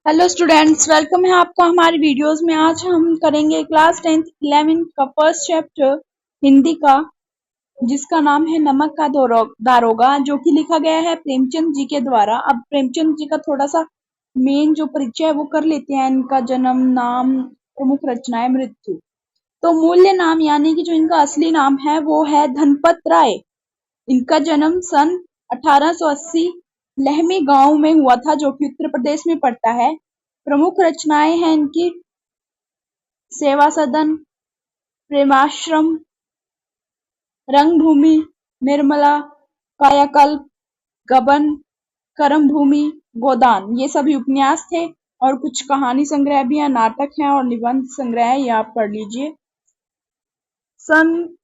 Hello students, welcome है आपका हमारी वीडियोस में। आज हम करेंगे क्लास 10th 11th का फर्स्ट चैप्टर हिंदी का, जिसका नाम है नमक का दारोगा, जो कि लिखा गया है प्रेमचंद जी के द्वारा। अब प्रेमचंद जी का थोड़ा सा मेन जो परिचय है वो कर लेते हैं। इनका जन्म, नाम, प्रमुख रचनाएं, मृत्यु। तो मूल्य नाम यानी कि जो इनका असली नाम है वो है धनपत राय। इनका जन्म सन 1880 लहमी गांव में हुआ था, जो कि उत्तर प्रदेश में पड़ता है। प्रमुख रचनाएं हैं इनकी सेवा सदन, प्रेमाश्रम, रंगभूमि, निर्मला, कायाकल्प, गबन, कर्मभूमि, गोदान। ये सभी उपन्यास थे और कुछ कहानी संग्रह भी हैं, नाटक हैं और निबंध संग्रह है। ये आप पढ़ लीजिए। सन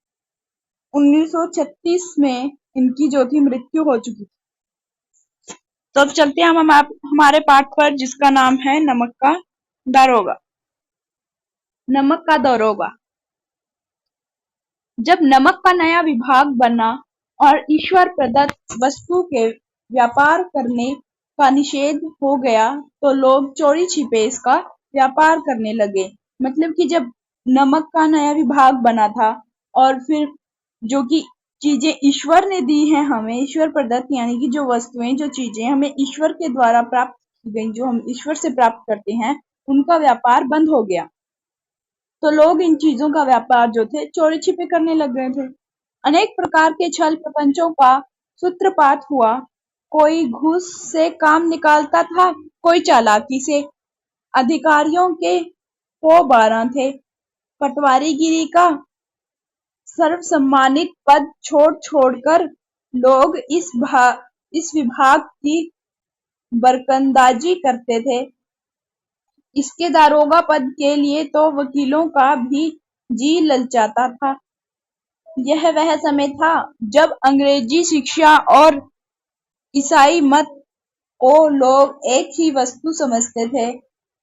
1936 में इनकी जो थी मृत्यु हो चुकी थी। तो अब चलते हैं हम हमारे पाठ पर, जिसका नाम है नमक का दारोगा। नमक का दारोगा। जब नमक का नया विभाग बना और ईश्वर प्रदत्त वस्तु के व्यापार करने का निषेध हो गया, तो लोग चोरी छिपे इसका व्यापार करने लगे। मतलब कि जब नमक का नया विभाग बना था और फिर जो कि चीजें ईश्वर ने दी हैं हमें, ईश्वर प्रदत्त यानी कि जो वस्तुएं, जो चीजें हमें ईश्वर के द्वारा प्राप्त की गई, जो हम ईश्वर से प्राप्त करते हैं, उनका व्यापार बंद हो गया। तो लोग इन चीजों का व्यापार जो थे चोरी छिपे करने लग गए थे। अनेक प्रकार के छल प्रपंचों का सूत्रपात हुआ। कोई घूस से काम निकालता था, कोई चालाकी से। अधिकारियों के 12 थे। पटवारीगिरी का सर्वसम्मानित पद छोड़कर लोग इस विभाग की बरकंदाजी करते थे। इसके दारोगा पद के लिए तो वकीलों का भी जी ललचाता था। यह वह समय था जब अंग्रेजी शिक्षा और ईसाई मत को लोग एक ही वस्तु समझते थे।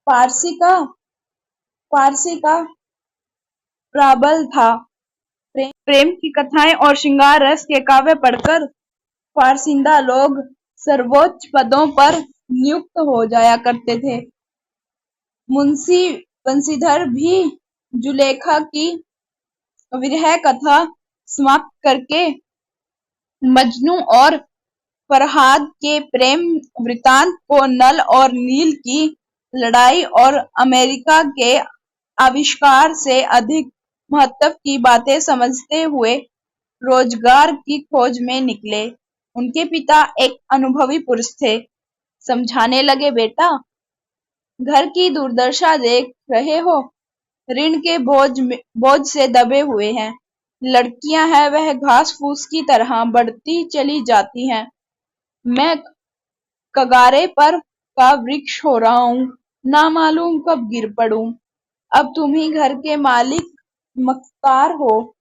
पारसी का प्राबल था। प्रेम की कथाएं और श्रृंगार रस के काव्य पढ़कर फारसिंदा लोग सर्वोच्च पदों पर नियुक्त हो जाया करते थे। मुंशी बंशीधर भी जुलेखा की विरह कथा समाप्त करके मजनू और फरहाद के प्रेम वृतांत को, नल और नील की लड़ाई और अमेरिका के आविष्कार से अधिक महत्व की बातें समझते हुए रोजगार की खोज में निकले। उनके पिता एक अनुभवी पुरुष थे। समझाने लगे, बेटा, घर की दुर्दशा देख रहे हो, ऋण के बोझ से दबे हुए हैं। लड़कियां हैं वह घास फूस की तरह बढ़ती चली जाती हैं। मैं कगारे पर का वृक्ष हो रहा हूँ, ना मालूम कब गिर पड़ूं। अब तुम ही घर के मालिक मक्कार हो।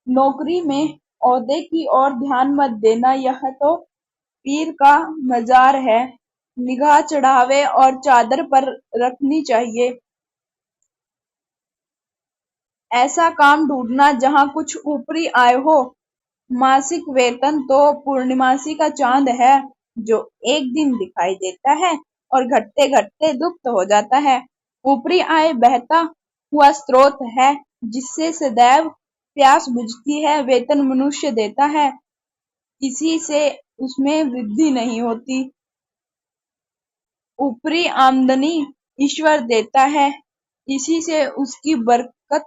नौकरी में ओहदे की ओर ध्यान मत देना, यह तो पीर का मजार है। निगाह चढ़ावे और चादर पर रखनी चाहिए। ऐसा काम ढूंढना जहाँ कुछ ऊपरी आय हो। मासिक वेतन तो पूर्णिमासी का चांद है, जो एक दिन दिखाई देता है और घटते घटते लुप्त हो जाता है। ऊपरी आय बहता हुआ स्रोत है, जिससे सदैव प्यास बुझती है। वेतन मनुष्य देता है, इसी से उसमें वृद्धि नहीं होती। ऊपरी आमदनी ईश्वर देता है, इसी से उसकी बरकत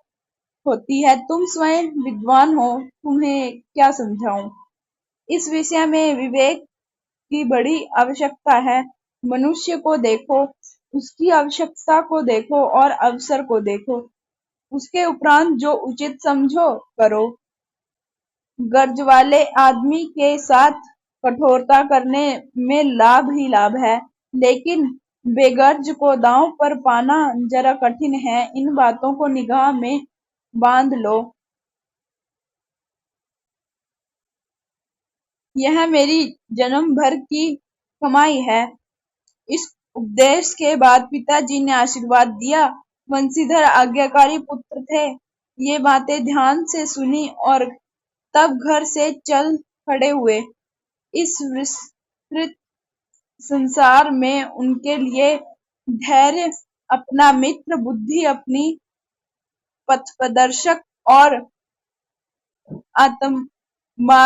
होती है। तुम स्वयं विद्वान हो, तुम्हें क्या समझाऊं। इस विषय में विवेक की बड़ी आवश्यकता है। मनुष्य को देखो, उसकी आवश्यकता को देखो और अवसर को देखो। उसके उपरांत जो उचित समझो करो। गर्ज वाले आदमी के साथ कठोरता करने में लाभ ही लाभ है, लेकिन बेगर्ज को दांव पर पाना जरा कठिन है। इन बातों को निगाह में बांध लो। यह मेरी जन्म भर की कमाई है। इस उपदेश के बाद पिताजी ने आशीर्वाद दिया। बंशीधर आज्ञाकारी पुत्र थे। ये बातें ध्यान से सुनी और तब घर से चल खड़े हुए। इस विस्तृत संसार में उनके लिए धैर्य अपना मित्र, बुद्धि अपनी पथप्रदर्शक और आत्मा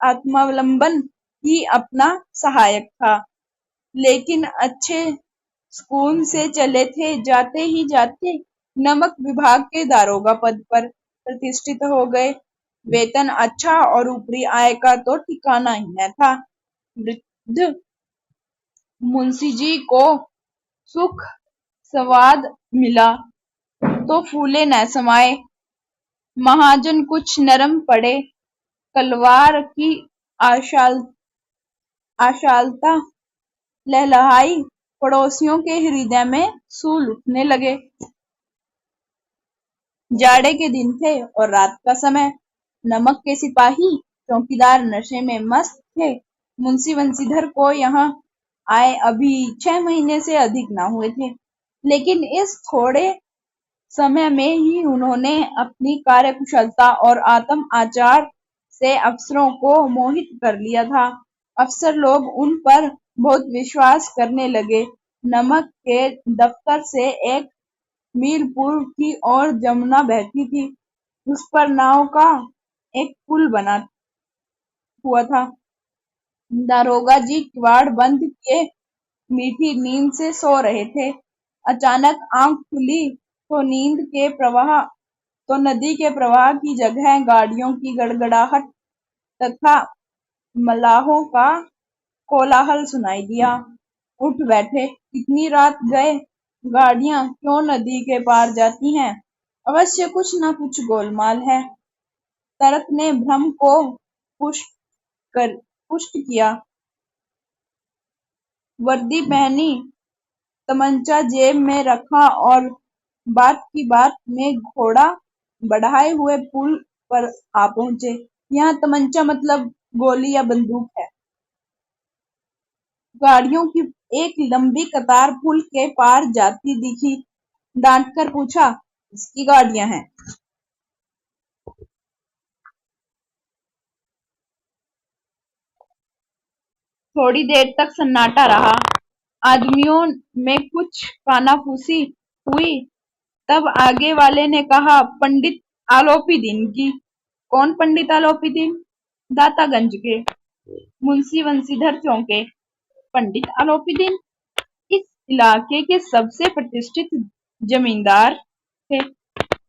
आत्मावलंबन ही अपना सहायक था। लेकिन अच्छे सुकून से चले थे, जाते ही जाते नमक विभाग के दारोगा पद पर प्रतिष्ठित हो गए। वेतन अच्छा और ऊपरी आय का तो ठिकाना ही न था। वृद्ध मुंशी जी को सुख स्वाद मिला तो फूले न समाये। महाजन कुछ नरम पड़े, कलवार की आशालता लहलहाई, पड़ोसियों के हृदय में सूल उठने लगे। जाड़े के दिन थे और रात का समय। नमक के सिपाही चौकीदार नशे में मस्त थे। मुंशी बंशीधर को यहाँ आए अभी 6 महीने से अधिक न हुए थे, लेकिन इस थोड़े समय में ही उन्होंने अपनी कार्यकुशलता और आत्म आचार से अफसरों को मोहित कर लिया था। अफसर लोग उन पर बहुत विश्वास करने लगे। नमक के दफ्तर से 1 मील पूर्व की ओर जमुना बहती थी। उस पर नाव का एक पुल बना हुआ था। दारोगा जी किवाड़ बंद किए मीठी नींद से सो रहे थे। अचानक आंख खुली तो नदी के प्रवाह की जगह गाड़ियों की गड़गड़ाहट तथा मलाहों का कोलाहल सुनाई दिया। उठ बैठे। इतनी रात गए गाड़ियां क्यों नदी के पार जाती हैं? अवश्य कुछ न कुछ गोलमाल है। तर्क ने भ्रम को पुष्ट किया। वर्दी पहनी, तमंचा जेब में रखा और बात की बात में घोड़ा बढ़ाए हुए पुल पर आ पहुंचे। यहाँ तमंचा मतलब गोली या बंदूक है। गाड़ियों की एक लंबी कतार पुल के पार जाती दिखी। डांटकर पूछा, किसकी गाड़ियां हैं? थोड़ी देर तक सन्नाटा रहा। आदमियों में कुछ कानाफूसी हुई। तब आगे वाले ने कहा, पंडित आलोपी दीन की। कौन पंडित आलोपी दीन? दातागंज के। मुंशी बंशीधर चौंके। पंडित आलोपी दीन इस इलाके के सबसे प्रतिष्ठित जमींदार थे।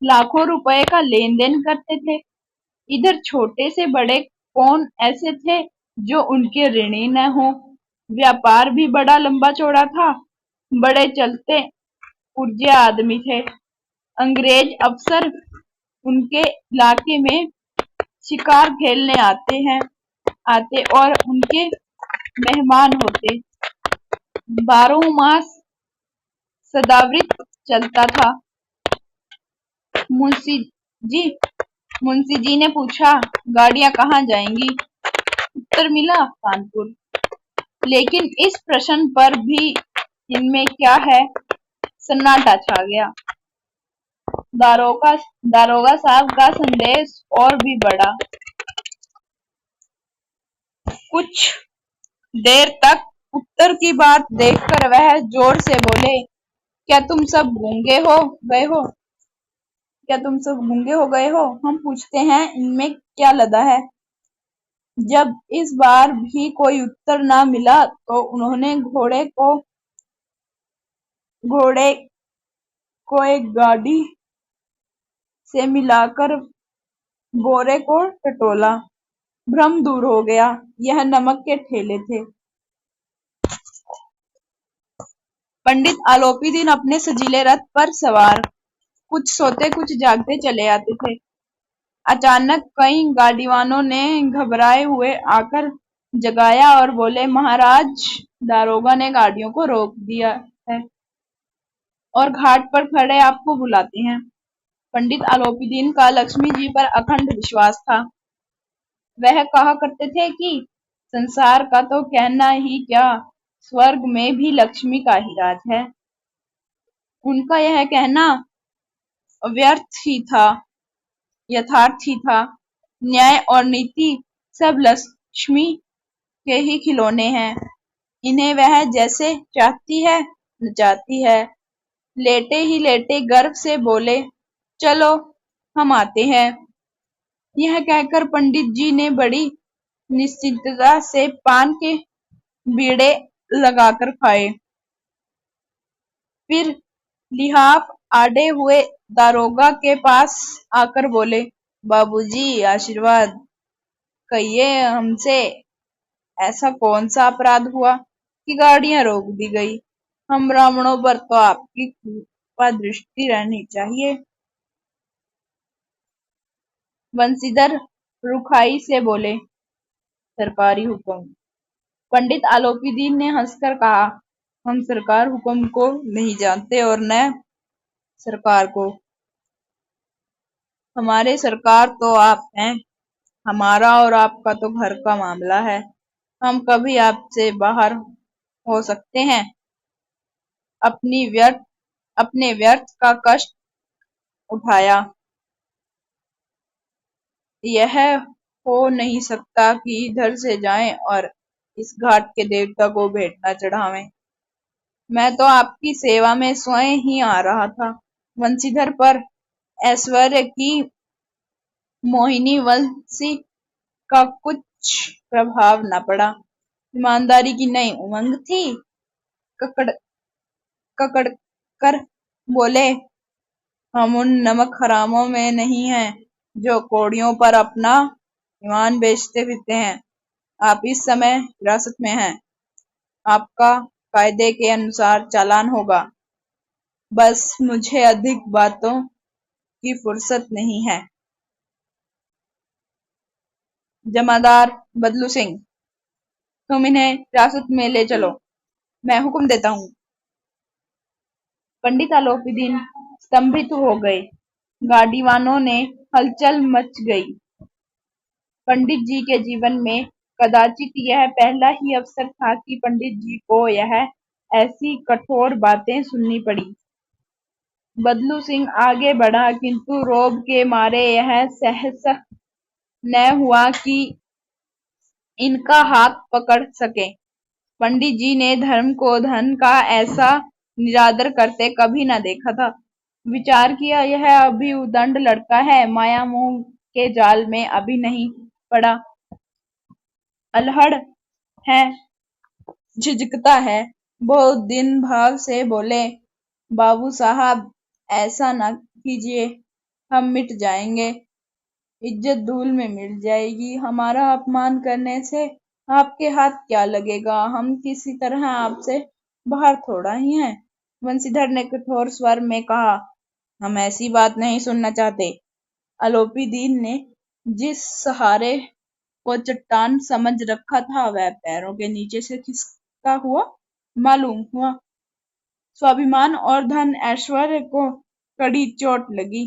लाखों रुपए का लेन देन करते थे। इधर छोटे से बड़े कौन ऐसे थे जो उनके ऋणी न हो। व्यापार भी बड़ा लंबा चौड़ा था। बड़े चलते पुर्जे आदमी थे। अंग्रेज अफसर उनके इलाके में शिकार खेलने आते और उनके मेहमान होते। 12 मास सदावृत चलता था। मुंशी जी ने पूछा, गाड़ियां कहाँ जाएंगी? उत्तर मिला, कानपुर। लेकिन इस प्रश्न पर भी इनमें क्या है? सन्नाटा छा गया। दारोगा साहब का संदेश और भी बढ़ा। कुछ देर तक उत्तर की बात देखकर वह जोर से बोले, क्या तुम सब गूंगे हो गए हो? क्या तुम सब गूंगे हो गए हो? हम पूछते हैं, इनमें क्या लदा है? जब इस बार भी कोई उत्तर न मिला तो उन्होंने घोड़े को एक गाड़ी से मिलाकर बोरे को टटोला। भ्रम दूर हो गया। यह नमक के ठेले थे। पंडित आलोपी दीन अपने सजीले रथ पर सवार कुछ सोते कुछ जागते चले आते थे। अचानक कई गाड़ीवानों ने घबराए हुए आकर जगाया और बोले, महाराज, दारोगा ने गाड़ियों को रोक दिया है और घाट पर खड़े आपको बुलाते हैं। पंडित आलोपी दीन का लक्ष्मी जी पर अखंड विश्वास था। वह कहा करते थे कि संसार का तो कहना ही क्या, स्वर्ग में भी लक्ष्मी का ही राज है। उनका यह कहना व्यर्थ ही था, यथार्थ ही था। न्याय और नीति सब लक्ष्मी के ही खिलौने हैं। इन्हें वह जैसे चाहती है नचाती है। लेटे ही लेटे गर्व से बोले, चलो हम आते हैं। यह कहकर पंडित जी ने बड़ी निश्चिंतता से पान के बीड़े लगाकर खाए। फिर लिहाफ आड़े हुए दारोगा के पास आकर बोले, बाबूजी आशीर्वाद कहिए, हमसे ऐसा कौन सा अपराध हुआ कि गाड़ियां रोक दी गई? हम ब्राह्मणों पर तो आपकी कृपा दृष्टि रहनी चाहिए। बंशीधर रुखाई से बोले, सरकारी हुक्म। पंडित आलोपीदीन ने हंसकर कहा, हम सरकार हुक्म को नहीं जानते और न सरकार को। हमारे सरकार तो आप हैं। हमारा और आपका तो घर का मामला है। हम कभी आपसे बाहर हो सकते हैं। अपने व्यर्थ का कष्ट उठाया। यह हो नहीं सकता कि इधर से जाएं और इस घाट के देवता को भेंट न चढ़ावें। मैं तो आपकी सेवा में स्वयं ही आ रहा था। वंशीधर पर ऐश्वर्य की मोहिनी वंशी का कुछ प्रभाव न पड़ा। ईमानदारी की नई उमंग थी। ककड़ ककड़ कर बोले, हम उन नमक हरामों में नहीं हैं जो कौड़ियों पर अपना ईमान बेचते फिरते हैं। आप इस समय हिरासत में हैं। आपका कायदे के अनुसार चालान होगा। बस मुझे अधिक बातों की फुर्सत नहीं है। जमादार बदलू सिंह, तुम इन्हें हिरासत में ले चलो। मैं हुक्म देता हूँ। पंडित आलोपीदीन स्तंभित हो गए। गाड़ीवानों ने हलचल मच गई। पंडित जी के जीवन में कदाचित यह पहला ही अवसर था कि पंडित जी को यह ऐसी कठोर बातें सुननी पड़ी। बदलू सिंह आगे बढ़ा, किंतु रोब के मारे यह सहस न हुआ कि इनका हाथ पकड़ सके। पंडित जी ने धर्म को धन का ऐसा निरादर करते कभी न देखा था। विचार किया, यह अभी उदंड लड़का है, माया मोह के जाल में अभी नहीं पड़ा, अल्हड़ है, झिझकता है। बहुत दिन भाव से बोले, बाबू साहब ऐसा न कीजिए, हम मिट जाएंगे, इज्जत धूल में मिल जाएगी। हमारा अपमान करने से आपके हाथ क्या लगेगा? हम किसी तरह आपसे बाहर थोड़ा ही हैं। बंशीधर ने कठोर स्वर में कहा, हम ऐसी बात नहीं सुनना चाहते। आलोपीदीन ने जिस सहारे को चट्टान समझ रखा था वह पैरों के नीचे से खिसका हुआ मालूम हुआ। स्वाभिमान और धन ऐश्वर्य को कड़ी चोट लगी,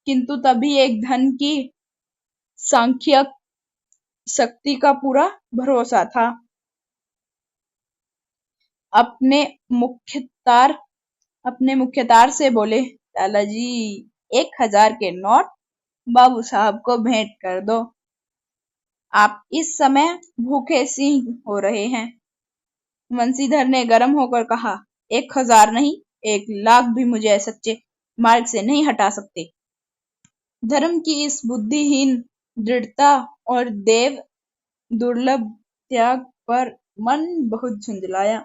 किंतु तभी एक धन की सांख्यिक शक्ति का पूरा भरोसा था। अपने मुख्यतार से बोले, लाला जी 1000 के नोट बाबू साहब को भेंट कर दो। आप इस समय भूखे सिंह हो रहे हैं। वंशीधर ने गर्म होकर कहा, 1000 नहीं, 1,00,000 भी मुझे सच्चे मार्ग से नहीं हटा सकते। धर्म की इस बुद्धिहीन दृढ़ता और देव दुर्लभ त्याग पर मन बहुत झुंझलाया।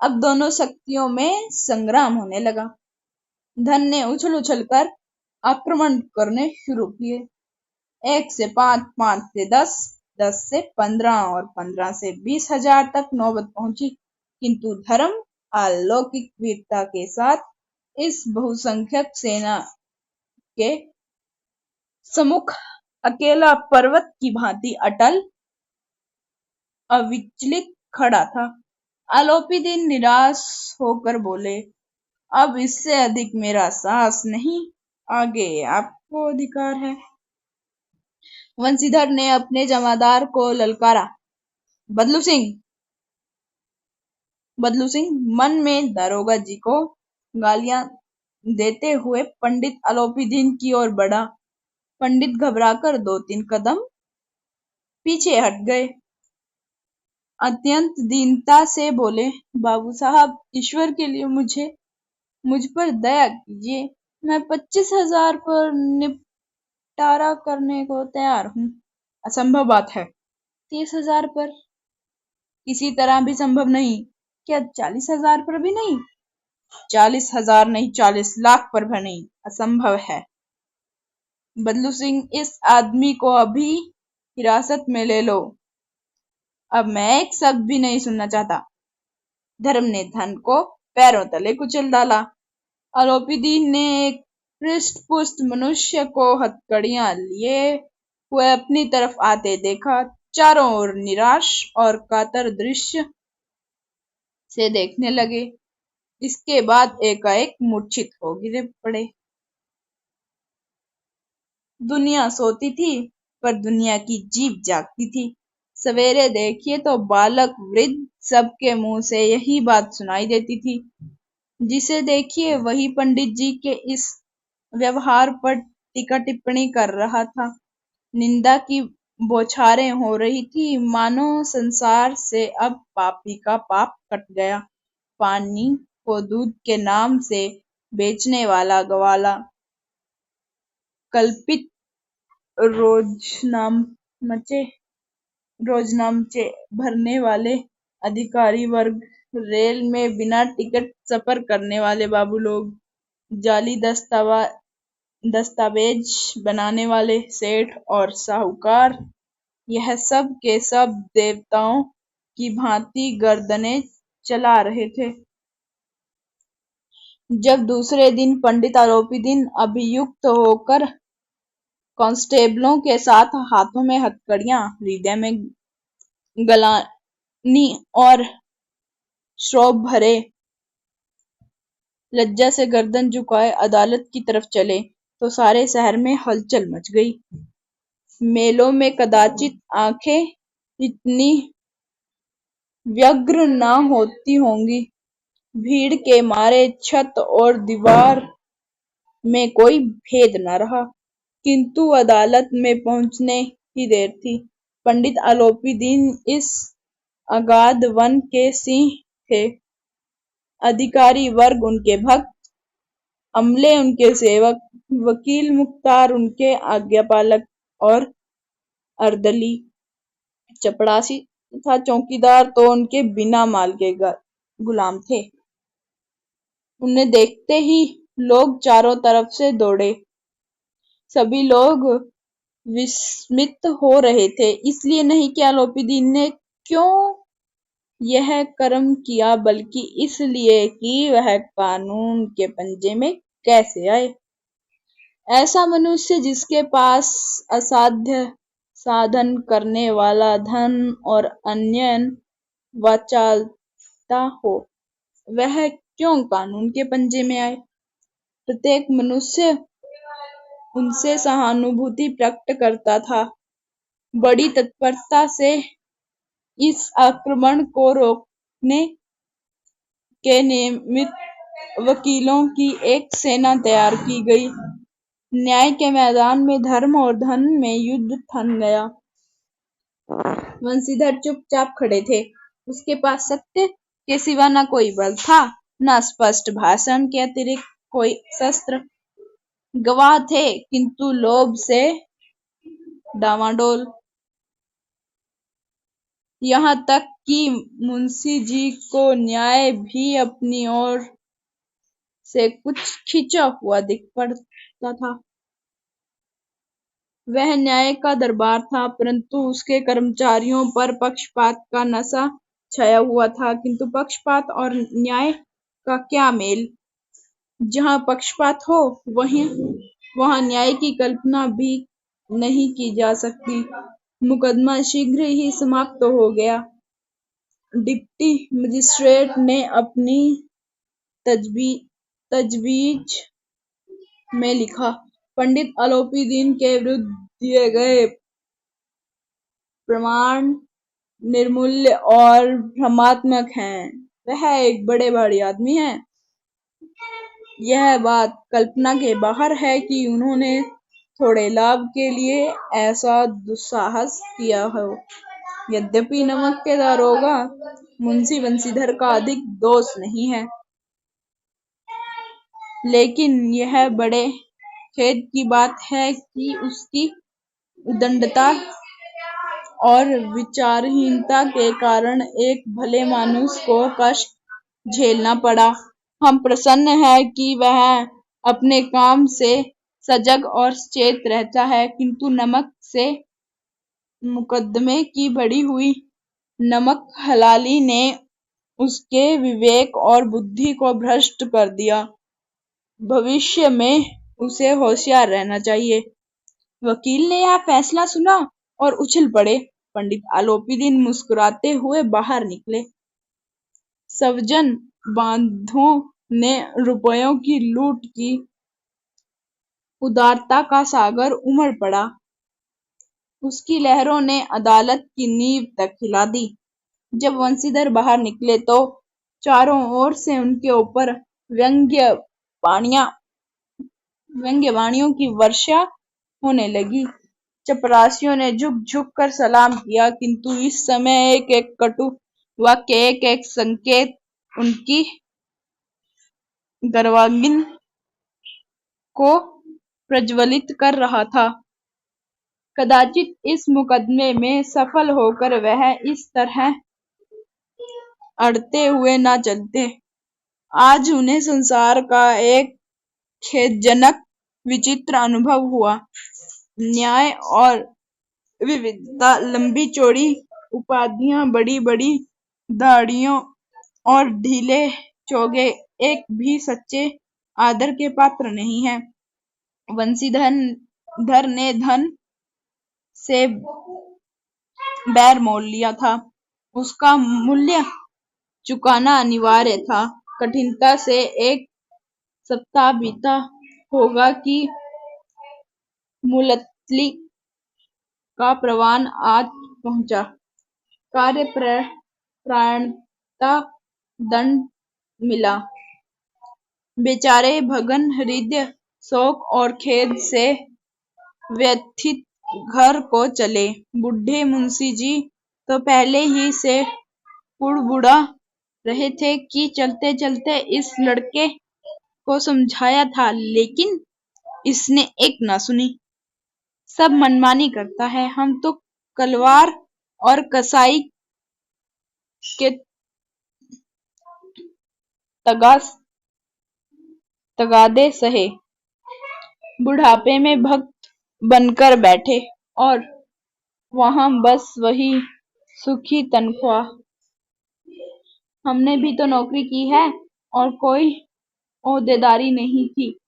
अब दोनों शक्तियों में संग्राम होने लगा। धन ने उछल उछल कर आक्रमण करने शुरू किए। 1 से 5, 5 से 10, 10 से 15 और 15 से 20,000 तक नौबत पहुंची, किंतु धर्म अलौकिक वीरता के साथ इस बहुसंख्यक सेना के सम्मुख अकेला पर्वत की भांति अटल अविचलित खड़ा था। आलोपीदीन निराश होकर बोले, अब इससे अधिक मेरा साहस नहीं, आगे आपको अधिकार है। वंशीधर ने अपने जमादार को ललकारा, बदलू सिंह। बदलू सिंह मन में दारोगा जी को गालियां देते हुए पंडित आलोपीदीन की ओर बढ़ा। पंडित घबराकर 2-3 कदम पीछे हट गए। अत्यंत दीनता से बोले, बाबू साहब, ईश्वर के लिए मुझ पर दया कीजिए। मैं 25,000 पर निपटारा करने को तैयार हूँ। असंभव बात है। 30,000 पर किसी तरह भी संभव नहीं। क्या 40,000 पर भी नहीं? 40,000 नहीं, 40 लाख पर भी नहीं। असंभव है। बदलू सिंह, इस आदमी को अभी हिरासत में ले लो। अब मैं एक शब्द भी नहीं सुनना चाहता। धर्म ने धन को पैरों तले कुचल डाला। आरोपी दीन ने एक हृष्ट-पुष्ट मनुष्य को हथकड़ियां लिए हुए अपनी तरफ आते देखा। चारों ओर निराश और कातर दृश्य से देखने लगे। इसके बाद एकाएक मूर्छित हो गिर पड़े। दुनिया सोती थी, पर दुनिया की जीभ जागती थी। सवेरे देखिए तो बालक वृद्ध सबके मुंह से यही बात सुनाई देती थी। जिसे देखिए वही पंडित जी के इस व्यवहार पर टीका टिप्पणी कर रहा था। निंदा की बौछारें हो रही थी, मानो संसार से अब पापी का पाप कट गया। पानी को दूध के नाम से बेचने वाला ग्वाला, कल्पित रोजनामचे भरने वाले अधिकारी वर्ग, रेल में बिना टिकट सफर करने वाले बाबू लोग, जाली दस्तावेज बनाने वाले सेठ और साहूकार, यह सब के सब देवताओं की भांति गर्दनें चला रहे थे। जब दूसरे दिन पंडित आरोपी दिन अभियुक्त होकर कांस्टेबलों के साथ हाथों में हथकड़ियां, हृदय में गलानी और क्षोभ भरे लज्जा से गर्दन झुकाए अदालत की तरफ चले, तो सारे शहर में हलचल मच गई। मेलों में कदाचित आंखें इतनी व्यग्र न होती होंगी। भीड़ के मारे छत और दीवार में कोई भेद न रहा। किंतु अदालत में पहुंचने की देर थी। पंडित आरोपी दीन इस अगाध वन के सिंह थे। अधिकारी वर्ग उनके भक्त, अमले उनके सेवक, वकील मुख्तार उनके आज्ञापालक और अर्दली चपरासी तथा चौकीदार तो उनके बिना माल के गुलाम थे। उन्हें देखते ही लोग चारों तरफ से दौड़े। सभी लोग विस्मित हो रहे थे, इसलिए नहीं कि आरोपी दीन ने क्यों यह कर्म किया, बल्कि इसलिए कि वह कानून के पंजे में कैसे आए। ऐसा मनुष्य जिसके पास असाध्य साधन करने वाला धन और अन्य वाचालता हो, वह क्यों कानून के पंजे में आए। प्रत्येक मनुष्य उनसे सहानुभूति प्रकट करता था। बड़ी तत्परता से इस आक्रमण को रोकने के निमित्त वकीलों की एक सेना तैयार की गई। न्याय के मैदान में धर्म और धन में युद्ध थम गया। वंशीधर चुपचाप खड़े थे। उसके पास सत्य के सिवा न कोई बल था, न स्पष्ट भाषण के अतिरिक्त कोई शस्त्र। गवाह थे, किंतु लोभ से डामाडोल। यहाँ तक कि मुंशी जी को न्याय भी अपनी ओर से कुछ खिंचा हुआ दिख पड़ता था। वह न्याय का दरबार था, परंतु उसके कर्मचारियों पर पक्षपात का नशा छाया हुआ था। किंतु पक्षपात और न्याय का क्या मेल। जहाँ पक्षपात हो, वहाँ न्याय की कल्पना भी नहीं की जा सकती। मुकदमा शीघ्र ही समाप्त हो गया। डिप्टी मजिस्ट्रेट ने अपनी तजवीज में लिखा, पंडित आरोपी दीन के विरुद्ध दिए गए प्रमाण निर्मूल्य और भ्रमात्मक हैं। वह एक बड़े भारी आदमी है। यह बात कल्पना के बाहर है कि उन्होंने थोड़े लाभ के लिए ऐसा दुस्साहस किया हो। यद्यपि नमक के दारोगा मुंशी बंशीधर का अधिक दोष नहीं है, लेकिन यह बड़े खेद की बात है कि उसकी उद्दंडता और विचारहीनता के कारण एक भले मानुष को कष्ट झेलना पड़ा। हम प्रसन्न हैं कि वह अपने काम से सजग और सचेत रहता है, किंतु नमक से मुकदमे की बढ़ी हुई नमक हलाली ने उसके विवेक और बुद्धि को भ्रष्ट कर दिया। भविष्य में उसे होशियार रहना चाहिए। वकील ने यह फैसला सुना और उछल पड़े। पंडित आलोपीदीन मुस्कुराते हुए बाहर निकले। सवजन बांधुओं ने रुपयों की लूट की उदारता का सागर उमड़ पड़ा। उसकी लहरों ने अदालत की नींव तक हिला दी। जब वंशीधर बाहर निकले तो चारों ओर से उनके ऊपर व्यंग्यवाणियों की वर्षा होने लगी। चपरासियों ने झुक-झुक कर सलाम किया, किंतु इस समय एक-एक कटु वाक्य, एक-एक संकेत उनकी गर्वांगिनी को प्रज्वलित कर रहा था। कदाचित इस मुकदमे में सफल होकर वह इस तरह अड़ते हुए न चलते। आज उन्हें संसार का एक खेदजनक विचित्र अनुभव हुआ। न्याय और विविधता, लंबी चौड़ी उपाधियां, बड़ी बड़ी दाढ़ियों और ढीले चोगे एक भी सच्चे आदर के पात्र नहीं है। वंशीधर ने धन से बैर मोल लिया था। उसका मूल्य चुकाना अनिवार्य था। कठिनता से एक सप्ताह बीता होगा कि मुलतली का परवान आज पहुंचा। कार्यपरायणता दंड मिला। बेचारे भगन हृदय शोक और खेद से व्यथित घर को चले। बूढ़े मुंशी जी तो पहले ही से बुड़बुड़ा रहे थे कि चलते चलते इस लड़के को समझाया था, लेकिन इसने एक न सुनी। सब मनमानी करता है। हम तो कलवार और कसाई के तगादे सहे, बुढ़ापे में भक्त बनकर बैठे, और वहां बस वही सूखी तनख्वाह। हमने भी तो नौकरी की है और कोई ओहदेदारी नहीं की,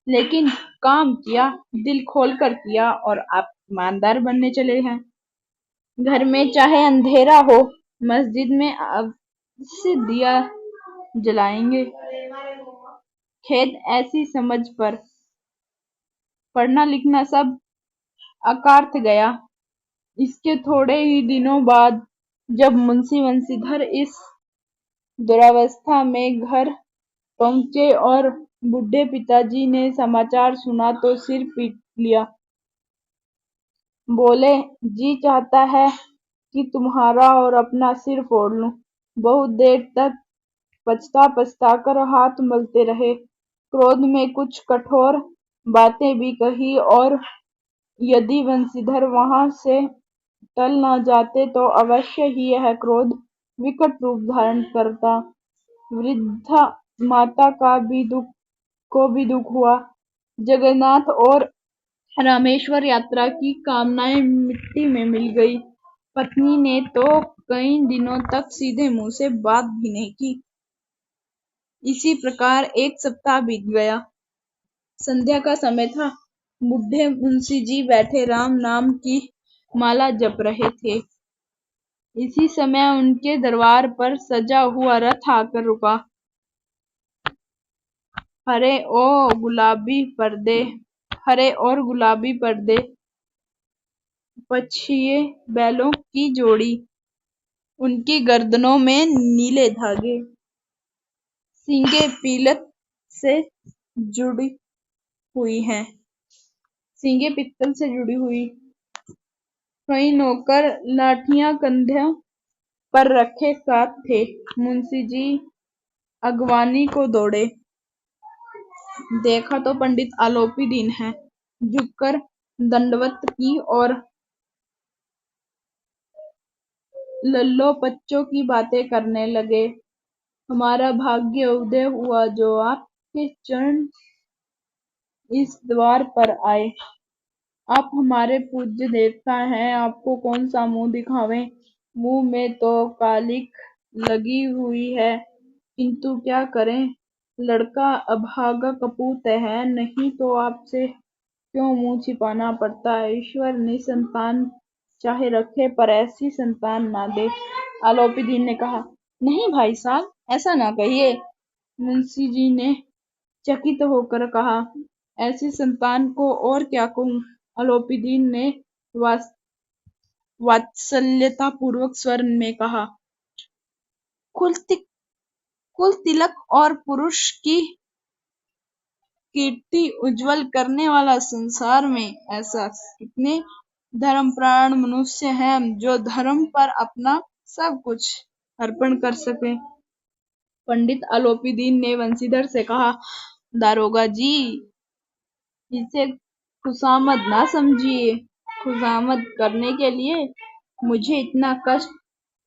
लेकिन काम किया, दिल खोलकर किया, और आप ईमानदार बनने चले हैं। घर में चाहे अंधेरा हो, मस्जिद में अवश्य दिया जलाएंगे। खेद ऐसी समझ पर पढ़ना लिखना सब अकार्थ गया। इसके थोड़े ही दिनों बाद जब मुंशी बंशीधर इस दुरावस्था में घर पहुंचे और बूढ़े पिताजी ने समाचार सुना तो सिर पीट लिया। बोले, जी चाहता है कि तुम्हारा और अपना सिर फोड़ लूं। बहुत देर तक पछता कर हाथ मलते रहे। क्रोध में कुछ कठोर बातें भी कही, और यदि बंशीधर वहां से टल न जाते तो अवश्य ही यह क्रोध विकट रूप धारण करता। वृद्धा माता को भी दुख हुआ। जगन्नाथ और रामेश्वर यात्रा की कामनाएं मिट्टी में मिल गई। पत्नी ने तो कई दिनों तक सीधे मुंह से बात भी नहीं की। इसी प्रकार एक सप्ताह बीत गया। संध्या का समय था। बूढ़े मुंशी जी बैठे राम नाम की माला जप रहे थे। इसी समय उनके दरबार पर सजा हुआ रथ आकर रुका। हरे और गुलाबी पर्दे, पछिए बैलों की जोड़ी, उनकी गर्दनों में नीले धागे, सींगें पित्तल से जुड़ी हुई। कई नौकर लाठियां कंधों पर रखे साथ थे। मुंशी जी अगवानी को दौड़े। देखा तो पंडित आलोपी दीन है। झुककर दंडवत की और लल्लो पच्चों की बातें करने लगे। हमारा भाग्य उदय हुआ जो आपके चरण इस द्वार पर आए। आप हमारे पूज्य देवता हैं, आपको कौन सा मुंह दिखावें। मुंह में तो कालिख लगी हुई है, किंतु क्या करें, लड़का अभागा कपूत है, नहीं तो आपसे क्यों मुंह छिपाना पड़ता है। ईश्वर निसंतान चाहे रखे, पर ऐसी संतान ना दे। आलोपी दीन ने कहा, नहीं भाई साहब, ऐसा ना कहिए। मुंशी जी ने चकित होकर कहा, ऐसी संतान को और क्या कहूँ। आलोपी दीन ने वात्सल्यतापूर्वक स्वर में कहा, कुल तिलक और पुरुष की कीर्ति उज्ज्वल करने वाला संसार में ऐसा कितने धर्मपरायण मनुष्य हैं जो धर्म पर अपना सब कुछ अर्पण कर सके। पंडित आलोपी दीन ने वंशीधर से कहा, दारोगा जी, इसे खुशामद ना समझिए। खुशामद करने के लिए मुझे इतना कष्ट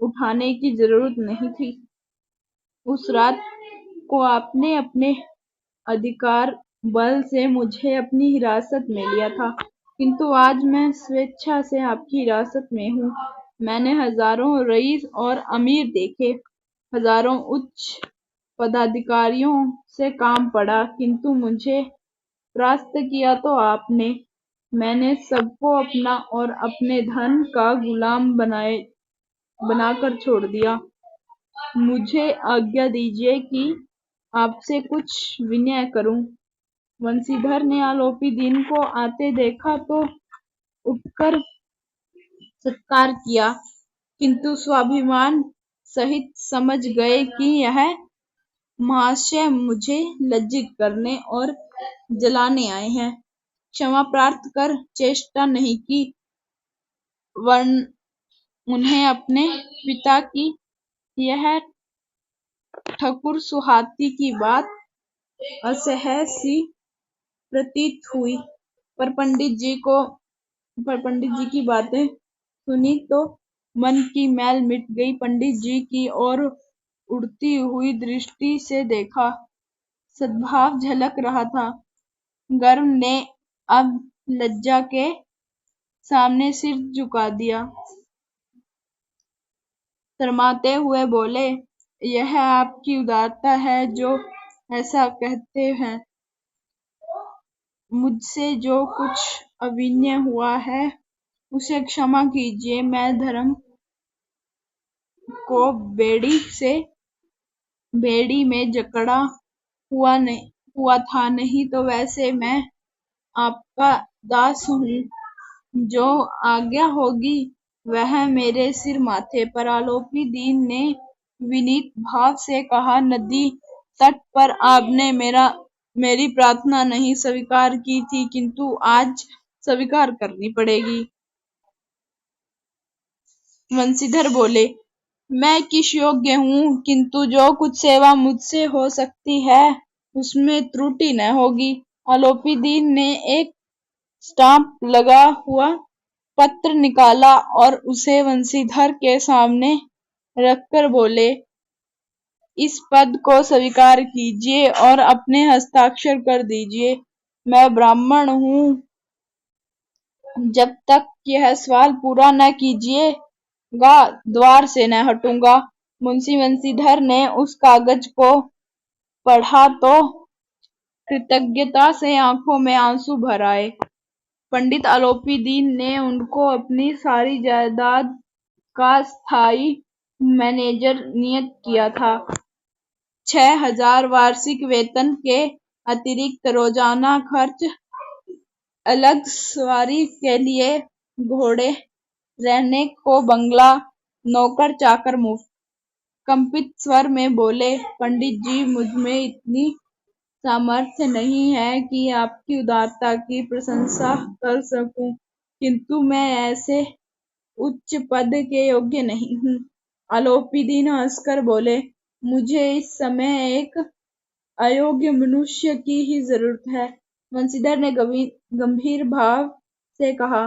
उठाने की जरूरत नहीं थी। उस रात को आपने अपने अधिकार बल से मुझे अपनी हिरासत में लिया था, किंतु आज मैं स्वेच्छा से आपकी हिरासत में हूँ। मैंने हजारों रईस और अमीर देखे, हजारों उच्च पदाधिकारियों से काम पड़ा, किंतु मुझे परास्त किया तो आपने। मैंने सबको अपना और अपने धन का गुलाम बनाकर छोड़ दिया। मुझे आज्ञा दीजिए कि आपसे कुछ विनय करूं। वंशीधर ने आलोपी दीन को आते देखा तो उठकर सत्कार किया, किंतु स्वाभिमान सहित समझ गए कि यह महाशय मुझे लज्जित करने और जलाने आए हैं। क्षमा प्रार्थ कर चेष्टा नहीं की, वरन उन्हें अपने पिता की यह ठकुर सुहाती की बात असह्य सी प्रतीत हुई। पर पंडित जी की बातें सुनी तो मन की मैल मिट गई। पंडित जी की ओर उड़ती हुई दृष्टि से देखा, सद्भाव झलक रहा था। गर्व ने अब लज्जा के सामने सिर झुका दिया। शर्माते हुए बोले, यह आपकी उदारता है जो ऐसा कहते हैं। मुझसे जो कुछ अविनय हुआ है उसे क्षमा कीजिए। मैं धर्म को बेड़ी में जकड़ा हुआ था, नहीं तो वैसे मैं आपका दास हूँ। जो आज्ञा होगी वह मेरे सिर माथे पर। आलोपी दीन ने विनीत भाव से कहा, नदी तट पर आपने मेरी प्रार्थना नहीं स्वीकार की थी, किंतु आज स्वीकार करनी पड़ेगी। वंशीधर बोले, मैं किस योग्य हूँ, किंतु जो कुछ सेवा मुझसे हो सकती है उसमें त्रुटि न होगी। आलोपी दीन ने एक स्टाम्प लगा हुआ पत्र निकाला और उसे वंशीधर के सामने रखकर बोले, इस पद को स्वीकार कीजिए और अपने हस्ताक्षर कर दीजिए। मैं ब्राह्मण हूँ, जब तक यह सवाल पूरा न कीजिएगा द्वार से न हटूंगा। मुंशी वंशीधर ने उस कागज को पढ़ा तो कृतज्ञता से आंखों में आंसू भर आए। पंडित आलोपी दीन ने उनको अपनी सारी जायदाद का स्थायी मैनेजर नियुक्त किया था। 6,000 वार्षिक वेतन के अतिरिक्त रोजाना खर्च, अलग सवारी के लिए घोड़े, रहने को बंगला, नौकर चाकर मुफ्त। कंपित स्वर में बोले, पंडित जी, मुझमें इतनी सामर्थ्य नहीं है कि आपकी उदारता की प्रशंसा कर सकूं, किंतु मैं ऐसे उच्च पद के योग्य नहीं हूँ। आलोपीदीन हंसकर बोले, मुझे इस समय एक अयोग्य मनुष्य की ही जरूरत है। बंशीधर ने गंभीर भाव से कहा,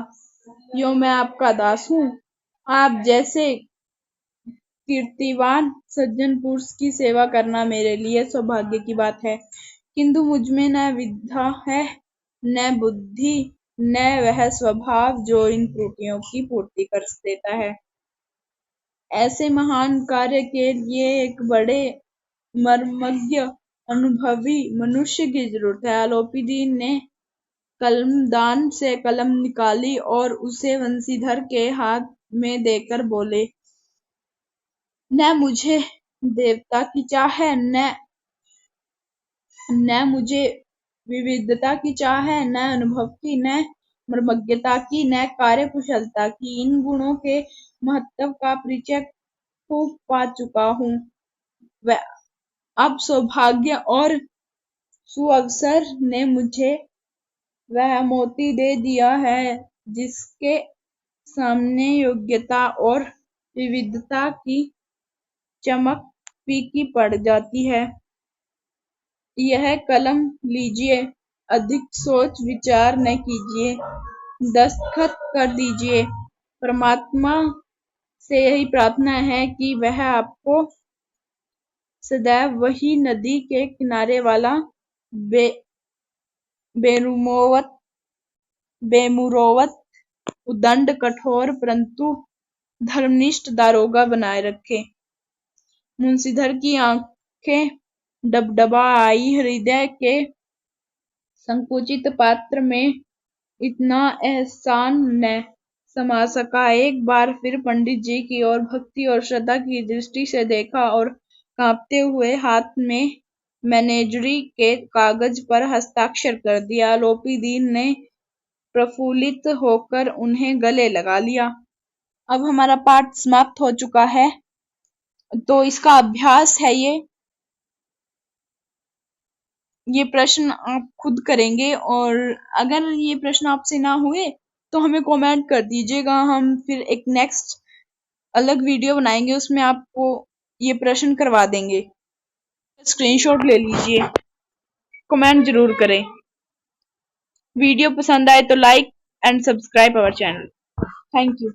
यो मैं आपका दास हूँ। आप जैसे कीर्तिवान सज्जन पुरुष की सेवा करना मेरे लिए सौभाग्य की बात है, किंतु मुझमें न विद्या है, न बुद्धि, न वह स्वभाव जो इन त्रुटियों की पूर्ति कर देता है। ऐसे महान कार्य के लिए एक बड़े मर्मज्ञ अनुभवी मनुष्य की जरूरत है। आलोपीदीन ने कलमदान से कलम निकाली और उसे बंशीधर के हाथ में देकर बोले, न मुझे देवता की चाह है, न मुझे विविधता की चाह है, न अनुभव की, न मर्मज्ञता की, न कार्यकुशलता की। इन गुणों के महत्व का परिचय खूब पा चुका हूँ। अब सौभाग्य और सुअवसर ने मुझे वह मोती दे दिया है जिसके सामने योग्यता और विविधता की चमक फीकी पड़ जाती है। यह कलम लीजिए, अधिक सोच विचार न कीजिए, दस्तखत कर दीजिए। परमात्मा से यही प्रार्थना है कि वह आपको सदैव वही नदी के किनारे वाला बेमुरौवत, उद्दंड, कठोर परंतु धर्मनिष्ठ दारोगा बनाए रखे। मुंशीधर की आंखें डबडबा आई। हृदय के संकुचित पात्र में इतना एहसान न समा सका। एक बार फिर पंडित जी की ओर भक्ति और श्रद्धा की दृष्टि से देखा और कांपते हुए हाथ में मैनेजरी के कागज पर हस्ताक्षर कर दिया। आलोपीदीन ने प्रफुल्लित होकर उन्हें गले लगा लिया। अब हमारा पाठ समाप्त हो चुका है, तो इसका अभ्यास है ये प्रश्न आप खुद करेंगे, और अगर ये प्रश्न आपसे ना हुए तो हमें कमेंट कर दीजिएगा। हम फिर एक नेक्स्ट अलग वीडियो बनाएंगे, उसमें आपको ये प्रश्न करवा देंगे। स्क्रीनशॉट ले लीजिए, कमेंट जरूर करें। वीडियो पसंद आए तो like and subscribe our channel. Thank you.